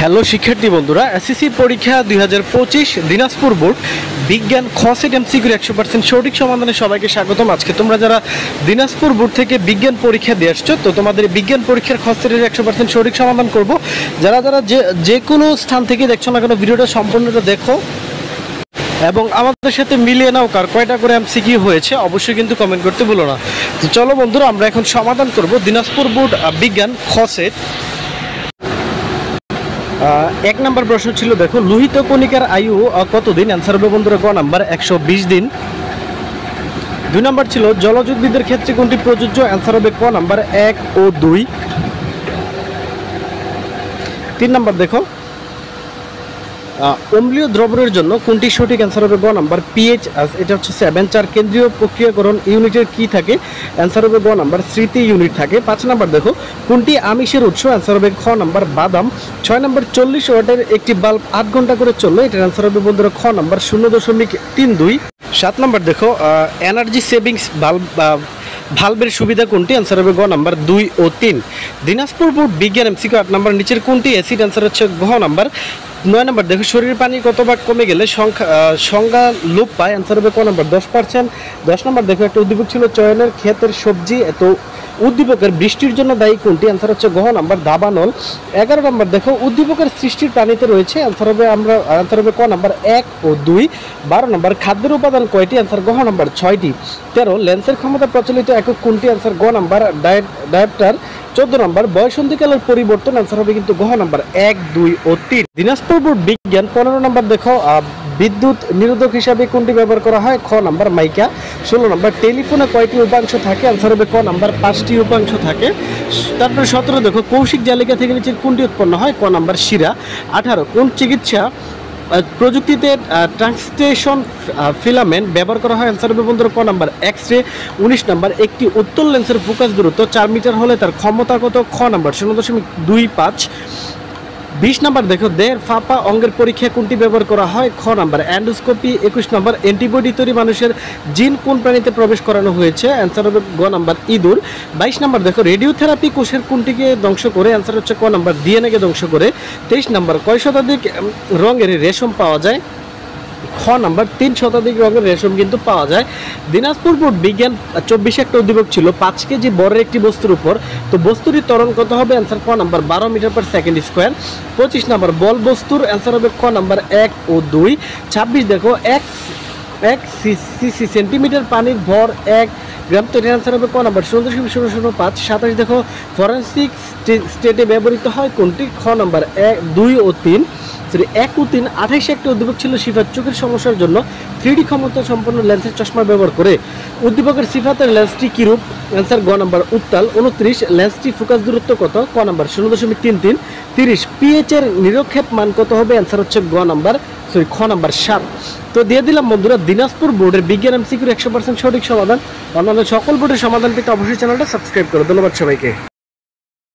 Hello শিক্ষার্থী বন্ধুরা, SSC পরীক্ষা 2025 দিনাজপুর বোর্ড বিজ্ঞান খ সেট এমসিকিউর 100% সঠিক সমাধানে সবাইকে স্বাগতম। আজকে তোমরা যারা দিনাজপুর বোর্ড থেকে বিজ্ঞান পরীক্ষা দিয়ে আসছো, তো তোমাদের বিজ্ঞান পরীক্ষার খ সেটের 100% সঠিক সমাধান করব। যারা যারা যে কোনো স্থান থেকে দেখছো না কেন, ভিডিওটা সম্পূর্ণটা দেখো এবং আমাদের সাথে মিলিয়ে নাও কার কয়টা করে এমসিকিউ হয়েছে অবশ্যই কিন্তু কমেন্ট করতে ভুলো না। তো চলো বন্ধুরা, আমরা এখন সমাধান করব দিনাজপুর বোর্ড বিজ্ঞান খ সেট। এক নম্বর প্রশ্ন ছিল, দেখো লোহিত কণিকার আয়ু কতদিন? অ্যান্সার হবে বন্ধুরা গ নাম্বার 120 দিন। 2 নম্বর ছিল জলজ উদ্ভিদের ক্ষেত্রে কোনটি প্রযোজ্য? অ্যান্সার হবে ক নাম্বার 1 ও 2। 3 নম্বর দেখো অম্লীয় দ্রবণের জন্য কোনটি সঠিক? অ্যান্সার হবে গ নাম্বার পিএইচ, এটা হচ্ছে 7। 4 কেন্দ্রীয় প্রক্রিয়াকরণ ইউনিটের কি থাকে? অ্যান্সার হবে গ নাম্বার স্মৃতি ইউনিট থাকে। 5 নাম্বার দেখো কোনটি আমিষের উৎস? অ্যান্সার হবে খ নাম্বার বাদাম। 6 নাম্বার 40 ওয়াটের একটি বাল্ব 8 ঘন্টা করে চললো, এটার অ্যান্সার হবে বন্ধুরা খ নাম্বার 0.32। 7 নাম্বার দেখো এনার্জি সেভিংস ভালভের সুবিধা কোনটি? অ্যান্সার হবে গ নাম্বার 2 ও 3। দিনাজপুর বোর্ড বিজ্ঞান এমসিকিউ 8 নাম্বার নিচের কোনটি অ্যাসিড? অ্যান্সার হচ্ছে ঘ নাম্বার। 9 নম্বর দেখো শরীরের পানি কত ভাগ কমে গেলে সংজ্ঞা লোপ পায়? অ্যান্সার হবে ক নাম্বার 10%। 10 নম্বর দেখো একটা উদ্দীপক ছিল চয়নের ক্ষেতের সবজি, এত উদ্দীপকের বৃষ্টির জন্য দায়ী কোনটি? অ্যান্সার হচ্ছে ঘ নাম্বার দাবানল। 11 নম্বর দেখো উদ্দীপকের সৃষ্টির প্রাণীতে রয়েছে? অ্যান্সার হবে ক নাম্বার 1 ও 2। 12 নম্বর খাদ্যের উপাদান কয়টি? অ্যান্সার ঘ নাম্বার 6টি। 13 লেন্সের ক্ষমতা প্রচলিত একক কোনটি? অ্যান্সার গ নাম্বার ডায়োপ্টার। 14 নম্বর বয়সন্ধিকালের পরিবর্তন? অ্যান্সার হবে কিন্তু ঘ নাম্বার 1, 2 ও 3। দিনাজপুর বোর্ড বিজ্ঞান 15 নম্বর দেখো বিদ্যুৎ নিরোধক হিসাবে কোনটি ব্যবহার করা হয়? খ নাম্বার মাইকা। 16 নম্বর টেলিফোনে কয়টি উপাংশ থাকে? অ্যান্সার হবে ক নাম্বার 5টি উপাংশ থাকে। তারপরে 17 দেখো কৌশিক জালিকা থেকে নিচের কোনটি উৎপন্ন হয়? ক নাম্বার শিরা। 18 কোন চিকিৎসা প্রযুক্তিতে ট্রান্সটেশন ফিলামেন্ট ব্যবহার করা হয়? অ্যান্সার হবে বন্ধুরা ক নাম্বার এক্স রে। 19 নাম্বার একটি উত্তল লেন্সের ফোকাস দূরত্ব 4 মিটার হলে তার ক্ষমতা কত? খ নাম্বার 0.25। 20 নাম্বার দেখো দেহের ফাঁপা অঙ্গের পরীক্ষা কোনটি ব্যবহার করা হয়? খ নাম্বার অ্যান্ডোস্কোপি। 21 নম্বর অ্যান্টিবডি তৈরি মানুষের জিন কোন প্রাণীতে প্রবেশ করানো হয়েছে? অ্যান্সার হবে গ নাম্বার ইঁদুর। 22 নম্বর দেখো রেডিওথেরাপি কোষের কোনটিকে ধ্বংস করে? অ্যান্সার হচ্ছে ক নাম্বার ডিএনএ কে ধ্বংস করে। 23 নম্বর কয় শতাধিক রঙের রেশম পাওয়া যায়? খ নাম্বার 3 শতাধিক রঙের রেশম কিন্তু পাওয়া যায়। দিনাজপুর বোর্ড বিজ্ঞান 24 একটা উদ্দীপক ছিল 5 কেজি বরের একটি বস্তুর উপর, তো বস্তুর ত্বরণ কত হবে? অ্যান্সার ক number 12 metre per second square. 25 number বল বস্তুর? অ্যান্সার হবে ক নাম্বার 1 ও 2। 26 দেখো 1 সেন্টিমিটার পানির ভর 1 গ্রাম, তো এর অ্যান্সার হবে ক নাম্বার 0.005। 27 দেখো ফরেন্সিক স্টেটে ব্যবহৃত হয় কোনটি? খ নাম্বার 1, 2 ও 3। 1 ও 3। 28 একটা উদ্দীপক ছিল সিফাত চোখের সমস্যার জন্য 3D ক্ষমতা সম্পন্ন লেন্সের চশমা ব্যবহার করে। উদ্দীপকের সিফাতের লেন্সটি কিরূপ? অ্যান্সার গ নাম্বার উত্তাল। 29 লেন্সটি ফোকাস দূরত্ব কত? ক নাম্বার 0.33। 30 পিএইচ এর নিরক্ষেপ মান কত হবে? অ্যান্সার হচ্ছে খ নাম্বার 7। তো দিয়ে দিলাম বন্ধুরা দিনাজপুর বোর্ডের বিজ্ঞান এমসিকিউর 100% সঠিক সমাধান। অন্যান্য সকল বোর্ডের সমাধান পেতে অবশ্যই চ্যানেলটা সাবস্ক্রাইব করো। ধন্যবাদ সবাইকে।